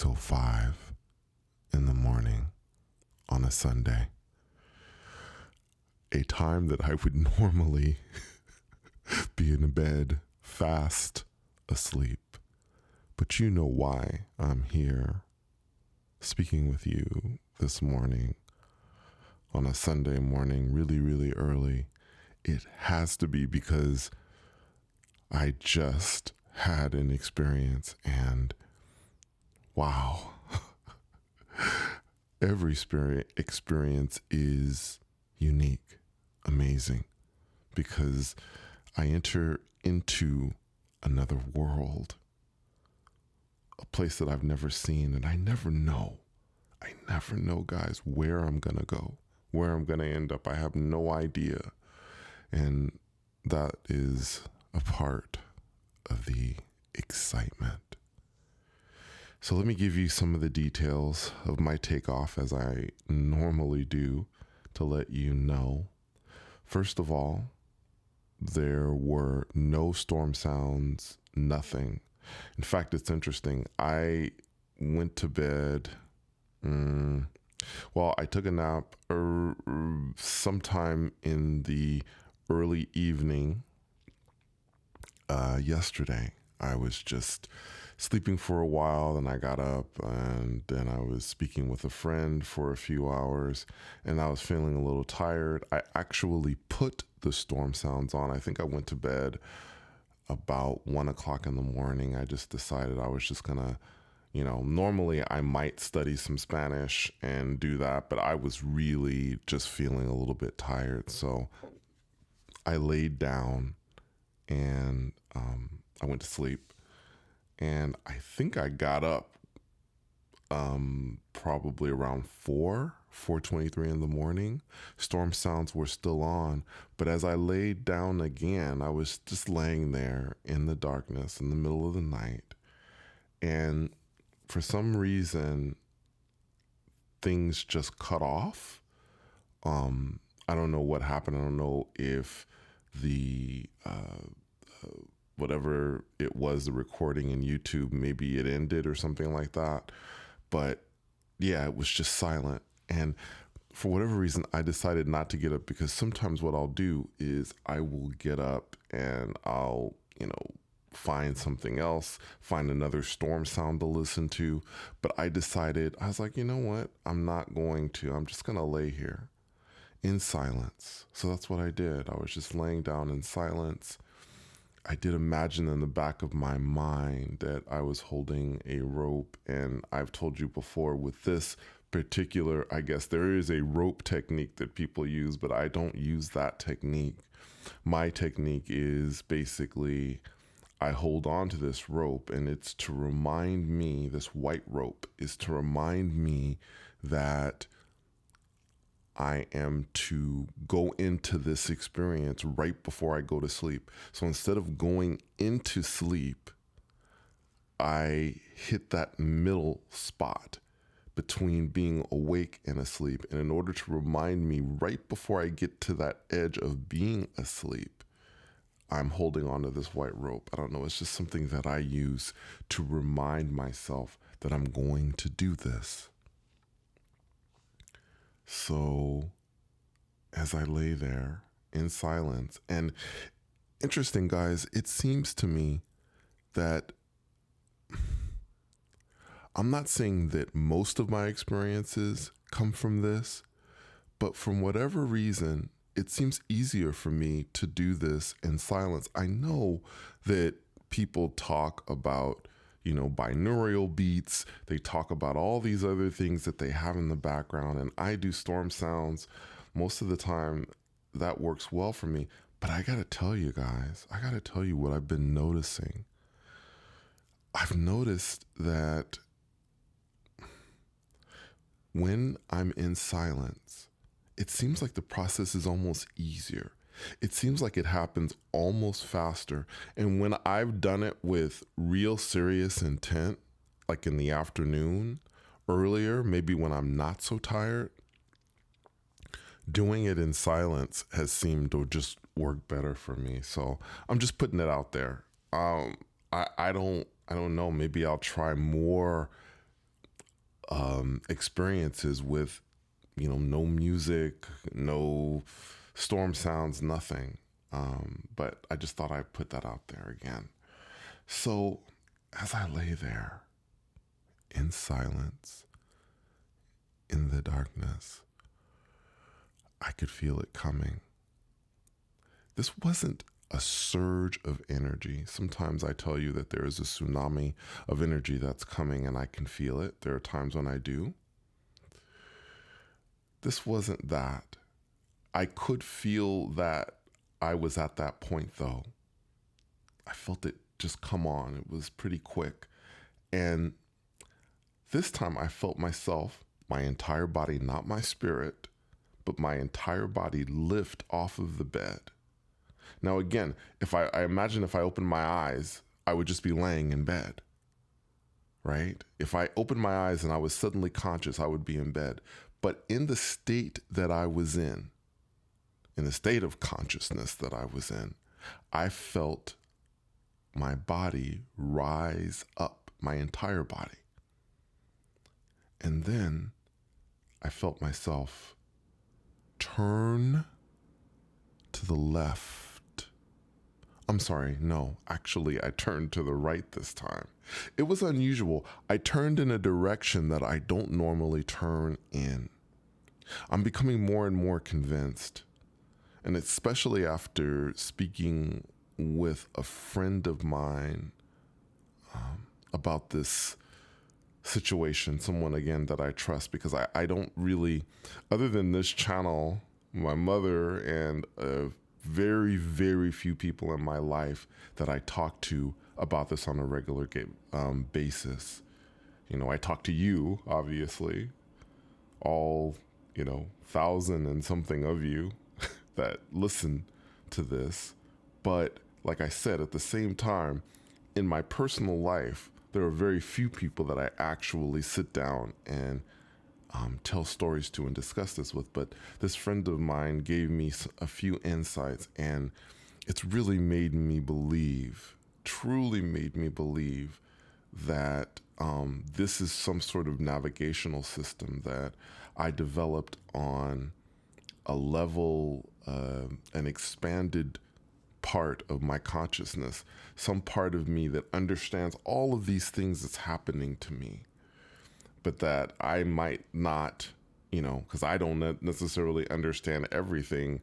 6:05 in the morning on a Sunday, a time that I would normally be in bed, fast asleep. But you know why I'm here speaking with you this morning on a Sunday morning, really, really early. It has to be because I just had an experience, and wow, every experience is unique, amazing, because I enter into another world, a place that I've never seen, and I never know, guys, where I'm going to go, where I'm going to end up. I have no idea. And that is a part of the excitement. So let me give you some of the details of my takeoff as I normally do to let you know. First of all, there were no storm sounds, nothing. In fact, it's interesting. I went to bed. I took a nap sometime in the early evening yesterday. I was just sleeping for a while, then I got up, and then I was speaking with a friend for a few hours, and I was feeling a little tired. I actually put the storm sounds on. I think I went to bed about 1 o'clock in the morning. I just decided I was just gonna, normally I might study some Spanish and do that, but I was really just feeling a little bit tired. So I laid down and I went to sleep. And I think I got up probably around 4:23 in the morning. Storm sounds were still on. But as I laid down again, I was just laying there in the darkness in the middle of the night. And for some reason, things just cut off. I don't know what happened. I don't know if the whatever it was, the recording in YouTube, maybe it ended or something like that. But yeah, it was just silent. And for whatever reason, I decided not to get up, because sometimes what I'll do is I will get up and I'll, find something else, find another storm sound to listen to. But I decided, I was like, you know what? I'm not going to. I'm just going to lay here in silence. So that's what I did. I was just laying down in silence. I did imagine in the back of my mind that I was holding a rope. And I've told you before, with this particular, I guess there is a rope technique that people use, but I don't use that technique. My technique is basically I hold on to this rope, and it's to remind me, this white rope is to remind me that I am to go into this experience right before I go to sleep. So instead of going into sleep, I hit that middle spot between being awake and asleep. And in order to remind me right before I get to that edge of being asleep, I'm holding on to this white rope. I don't know. It's just something that I use to remind myself that I'm going to do this. So as I lay there in silence, and interesting, guys, it seems to me that I'm not saying that most of my experiences come from this, but from whatever reason, it seems easier for me to do this in silence. I know that people talk about, binaural beats. They talk about all these other things that they have in the background, and I do storm sounds most of the time. That works well for me. But I got to tell you guys, what I've been noticing. I've noticed that when I'm in silence, it seems like the process is almost easier. It seems like it happens almost faster. And when I've done it with real serious intent, like in the afternoon, earlier, maybe when I'm not so tired, doing it in silence has seemed to just work better for me. So I'm just putting it out there. I don't know. Maybe I'll try more experiences with, no music, no storm sounds, nothing. But I just thought I'd put that out there again. So as I lay there in silence, in the darkness, I could feel it coming. This wasn't a surge of energy. Sometimes I tell you that there is a tsunami of energy that's coming and I can feel it. There are times when I do. This wasn't that. I could feel that I was at that point though. I felt it just come on. It was pretty quick. And this time I felt myself, my entire body, not my spirit, but my entire body lift off of the bed. Now, again, if I imagine if I opened my eyes, I would just be laying in bed, right? If I opened my eyes and I was suddenly conscious, I would be in bed. But in the state that I was in the state of consciousness that I was in, I felt my body rise up, my entire body. And then I felt myself turn to the left. I'm sorry, no, actually I turned to the right this time. It was unusual. I turned in a direction that I don't normally turn in. I'm becoming more and more convinced, and especially after speaking with a friend of mine about this situation, someone again that I trust, because I don't really, other than this channel, my mother and very, very few people in my life that I talk to about this on a regular basis. I talk to you, obviously, all, 1,000 and something of you that listen to this. But like I said, at the same time, in my personal life, there are very few people that I actually sit down and tell stories to and discuss this with. But this friend of mine gave me a few insights, and it's really made me believe, truly made me believe that this is some sort of navigational system that I developed on a level, an expanded part of my consciousness, some part of me that understands all of these things that's happening to me, but that I might not, because I don't necessarily understand everything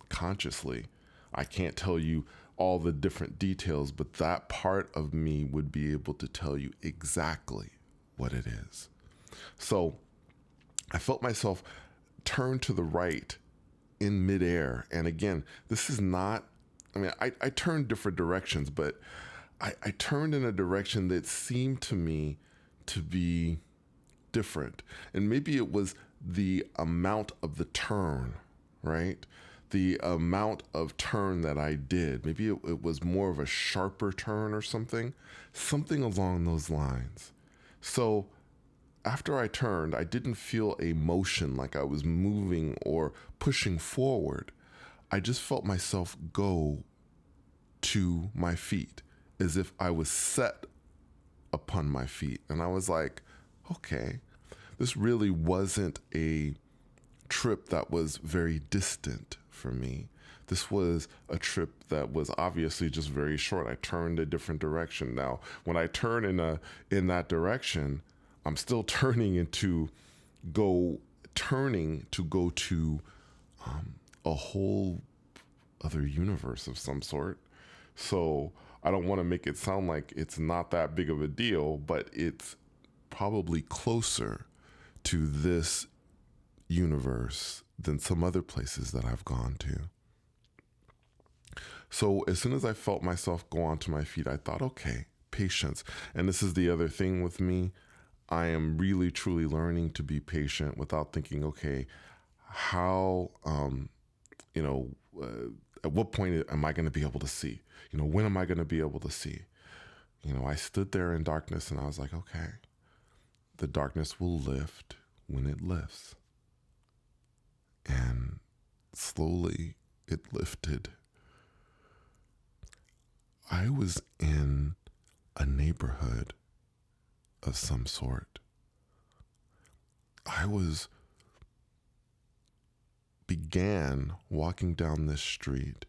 consciously. I can't tell you all the different details, but that part of me would be able to tell you exactly what it is. So I felt myself turn to the right in midair. And again, this is not, I turned different directions, but I turned in a direction that seemed to me to be different. And maybe it was the amount of the turn, right? The amount of turn that I did. Maybe it was more of a sharper turn or something along those lines. So after I turned, I didn't feel a motion like I was moving or pushing forward. I just felt myself go to my feet as if I was set upon my feet. And I was like, okay, this really wasn't a trip that was very distant for me. This was a trip that was obviously just very short. I turned a different direction. Now, when I turn in that direction, I'm still turning to go to a whole other universe of some sort. So I don't want to make it sound like it's not that big of a deal, but it's probably closer to this universe than some other places that I've gone to. So as soon as I felt myself go onto my feet, I thought, okay, patience. And this is the other thing with me. I am really, truly learning to be patient without thinking, okay, how, at what point am I going to be able to see? When am I going to be able to see? I stood there in darkness and I was like, okay, the darkness will lift when it lifts. And slowly it lifted. I was in a neighborhood of some sort. I began walking down this street,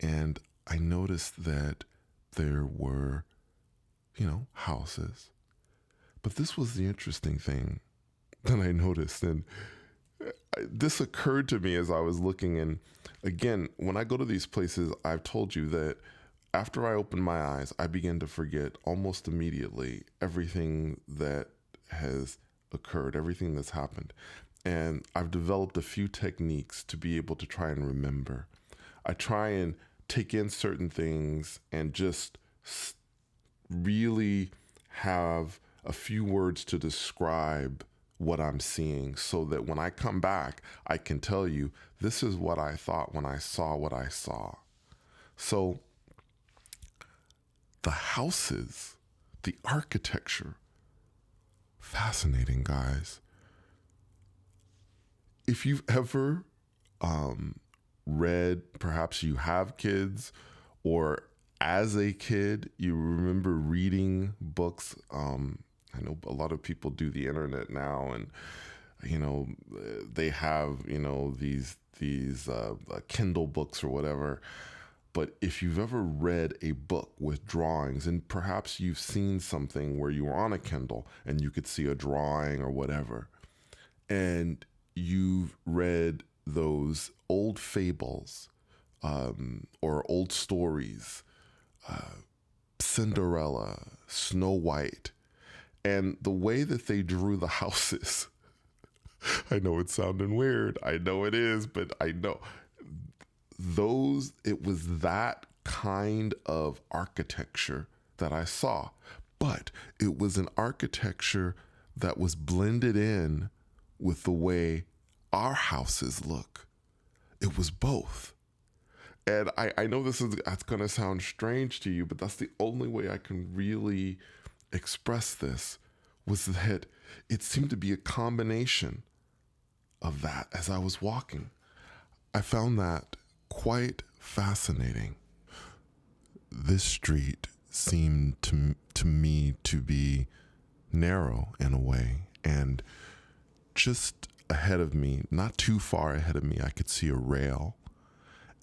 and I noticed that there were, houses. But this was the interesting thing that I noticed. And this occurred to me as I was looking. And again, when I go to these places, I've told you that after I open my eyes, I begin to forget almost immediately everything that has occurred, everything that's happened. And I've developed a few techniques to be able to try and remember. I try and take in certain things and just really have a few words to describe what I'm seeing, so that when I come back, I can tell you, this is what I thought when I saw what I saw. So the houses, the architecture, fascinating, guys. If you've ever read, perhaps you have kids, or as a kid, you remember reading books. I know a lot of people do the internet now, and they have these Kindle books or whatever. But if you've ever read a book with drawings, and perhaps you've seen something where you were on a Kindle and you could see a drawing or whatever, and you've read those old fables or old stories, Cinderella, Snow White, and the way that they drew the houses. I know it's sounding weird. I know it is, but I know it was that kind of architecture that I saw. But it was an architecture that was blended in with the way our houses look. It was both. And I know that's going to sound strange to you, but that's the only way I can really express this, was that it seemed to be a combination of that as I was walking. I found that quite fascinating. This street seemed to me to be narrow in a way, and just ahead of me, not too far ahead of me, I could see a rail.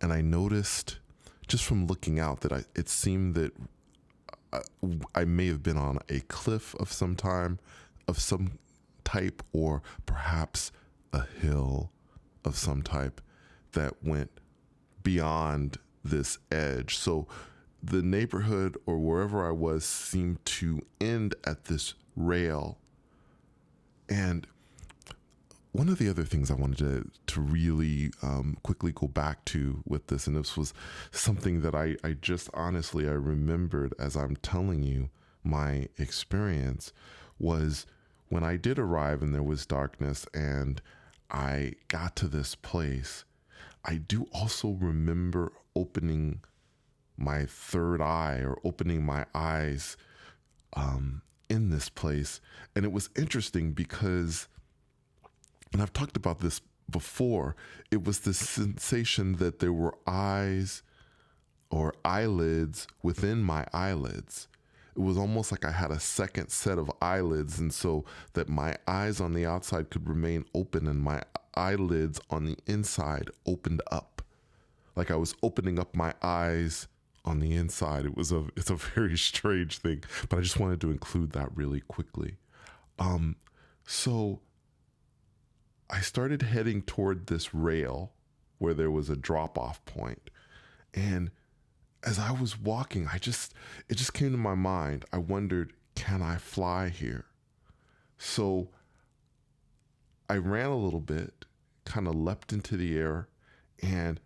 And I noticed just from looking out that it seemed that I may have been on a cliff of some type, or perhaps a hill of some type that went beyond this edge. So the neighborhood, or wherever I was, seemed to end at this rail. And one of the other things I wanted to really quickly go back to with this, and this was something that I just honestly, I remembered as I'm telling you my experience, was when I did arrive and there was darkness and I got to this place, I do also remember opening my third eye, or opening my eyes in this place. And it was interesting because, and I've talked about this before, it was the sensation that there were eyes or eyelids within my eyelids. It was almost like I had a second set of eyelids, and so that my eyes on the outside could remain open and my eyelids on the inside opened up. Like I was opening up my eyes on the inside. It's a very strange thing, but I just wanted to include that really quickly. So I started heading toward this rail where there was a drop-off point. And as I was walking, it just came to my mind. I wondered, can I fly here? So I ran a little bit, kind of leapt into the air, and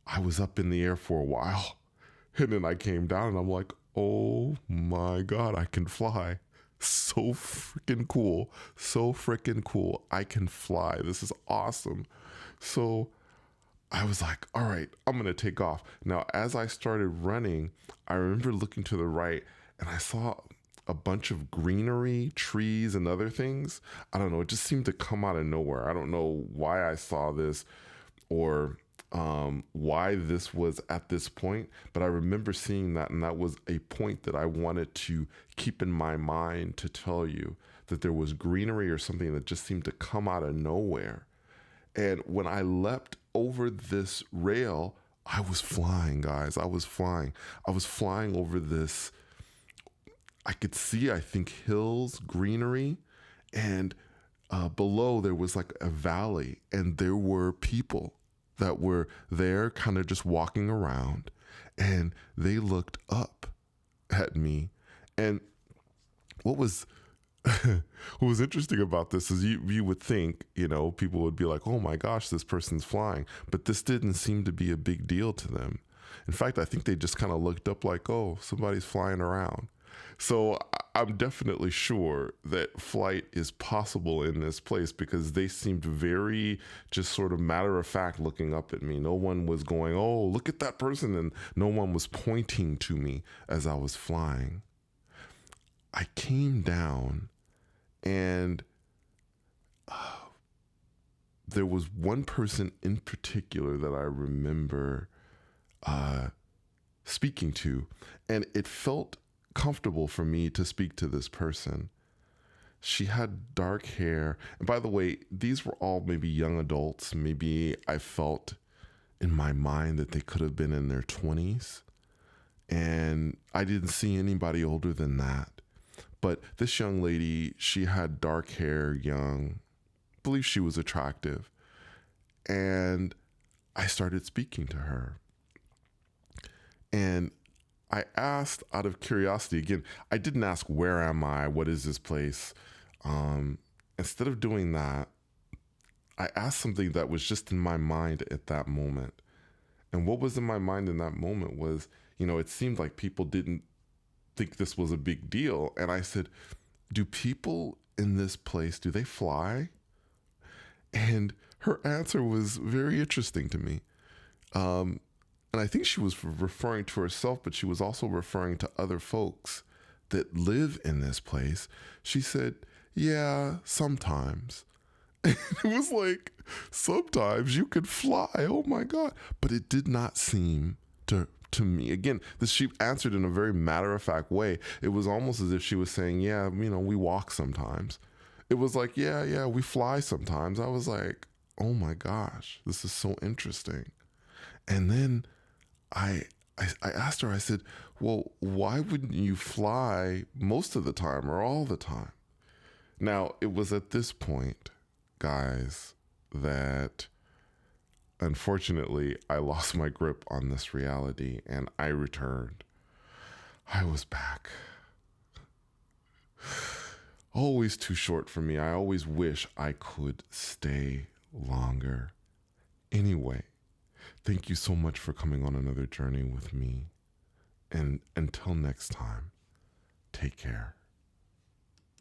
I was up in the air for a while. And then I came down and I'm like, oh my God, I can fly. So freaking cool. So freaking cool. I can fly. This is awesome. So I was like, all right, I'm going to take off. Now, as I started running, I remember looking to the right and I saw a bunch of greenery, trees, and other things. I don't know. It just seemed to come out of nowhere. I don't know why I saw this or why this was at this point, but I remember seeing that, and that was a point that I wanted to keep in my mind to tell you, that there was greenery or something that just seemed to come out of nowhere. And when I leapt over this rail, I was flying, guys. I was flying. I was flying over this. I could see, I think, hills, greenery, and below there was like a valley, and there were people that were there kind of just walking around, and they looked up at me. And what was what was interesting about this is you would think, people would be like, oh my gosh, this person's flying. But this didn't seem to be a big deal to them. In fact, I think they just kind of looked up like, oh, somebody's flying around. So I'm definitely sure that flight is possible in this place, because they seemed very just sort of matter of fact looking up at me. No one was going, oh, look at that person. And no one was pointing to me as I was flying. I came down, and there was one person in particular that I remember speaking to, and it felt comfortable for me to speak to this person. She had dark hair. And by the way, these were all maybe young adults. Maybe I felt in my mind that they could have been in their 20s. And I didn't see anybody older than that. But this young lady, she had dark hair, young, I believe she was attractive. And I started speaking to her. And I asked out of curiosity, again, I didn't ask, where am I? What is this place? Instead of doing that, I asked something that was just in my mind at that moment. And what was in my mind in that moment was, it seemed like people didn't think this was a big deal. And I said, do people in this place, do they fly? And her answer was very interesting to me. And I think she was referring to herself, but she was also referring to other folks that live in this place. She said, yeah, sometimes. And it was like, sometimes you could fly. Oh my God. But it did not seem to me. Again, she answered in a very matter-of-fact way. It was almost as if she was saying, yeah, we walk sometimes. It was like, yeah, we fly sometimes. I was like, oh my gosh, this is so interesting. And then I asked her, I said, well, why wouldn't you fly most of the time or all the time? Now, it was at this point, guys, that unfortunately I lost my grip on this reality, and I returned. I was back. Always too short for me. I always wish I could stay longer. Anyway, thank you so much for coming on another journey with me. And until next time, take care.